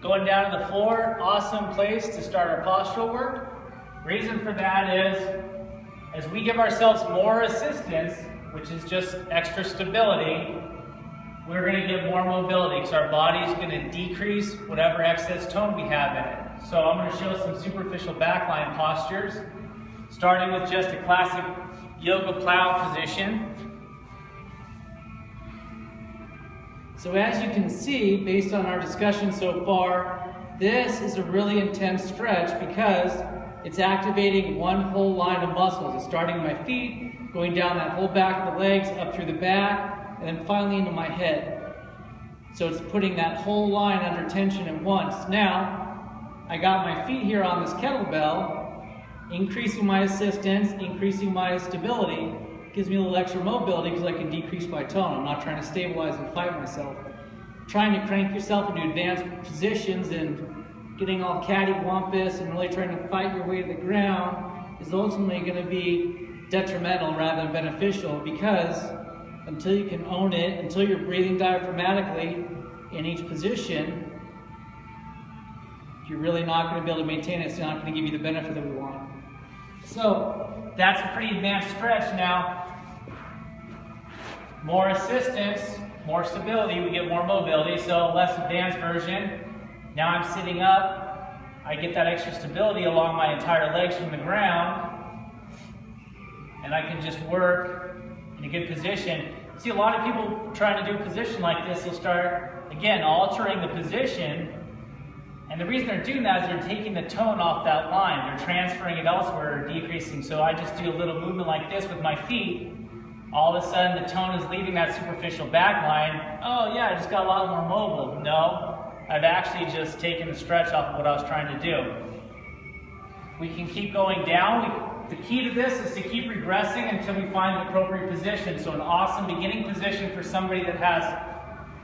Going down to the floor, awesome place to start our postural work. Reason for that is, as we give ourselves more assistance, which is just extra stability, we're going to get more mobility because our body is going to decrease whatever excess tone we have in it. So I'm going to show some superficial backline postures, starting with just a classic yoga plow position. So as you can see, based on our discussion so far, this is a really intense stretch because it's activating one whole line of muscles. It's starting my feet, going down that whole back of the legs, up through the back, and then finally into my head. So it's putting that whole line under tension at once. Now, I got my feet here on this kettlebell, increasing my assistance, increasing my stability. Gives me a little extra mobility because I can decrease my tone. I'm not trying to stabilize and fight myself. Trying to crank yourself into advanced positions and getting all cattywampus and really trying to fight your way to the ground is ultimately going to be detrimental rather than beneficial, because until you can own it, until you're breathing diaphragmatically in each position, you're really not going to be able to maintain it. It's not going to give you the benefit that we want. So that's a pretty advanced stretch now. More assistance, more stability, we get more mobility, so less advanced version. Now I'm sitting up, I get that extra stability along my entire legs from the ground, and I can just work in a good position. See, a lot of people trying to do a position like this, they'll start, again, altering the position, and the reason they're doing that is they're taking the tone off that line. They're transferring it elsewhere or decreasing. So I just do a little movement like this with my feet. All of a sudden the tone is leaving that superficial back line. Oh yeah, I just got a lot more mobile. No, I've actually just taken the stretch off of what I was trying to do. We can keep going down. The key to this is to keep regressing until we find the appropriate position. So an awesome beginning position for somebody that has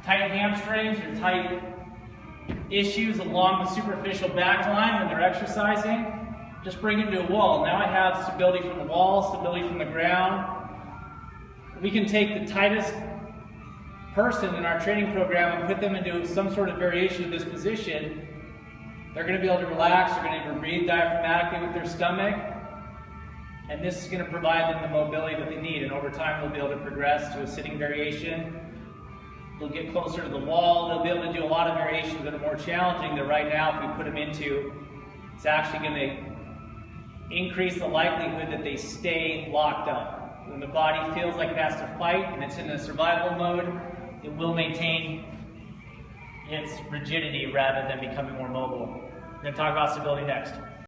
tight hamstrings or tight issues along the superficial back line when they're exercising, just bring them to a wall. Now I have stability from the wall, stability from the ground. We can take the tightest person in our training program and put them into some sort of variation of this position. They're going to be able to relax, they're going to breathe diaphragmatically with their stomach, and this is going to provide them the mobility that they need, and over time they'll be able to progress to a sitting variation. They'll get closer to the wall, they'll be able to do a lot of variations that are more challenging that right now, if we put them into, it's actually going to increase the likelihood that they stay locked up. When the body feels like it has to fight and it's in a survival mode, it will maintain its rigidity rather than becoming more mobile. We're going to talk about stability next.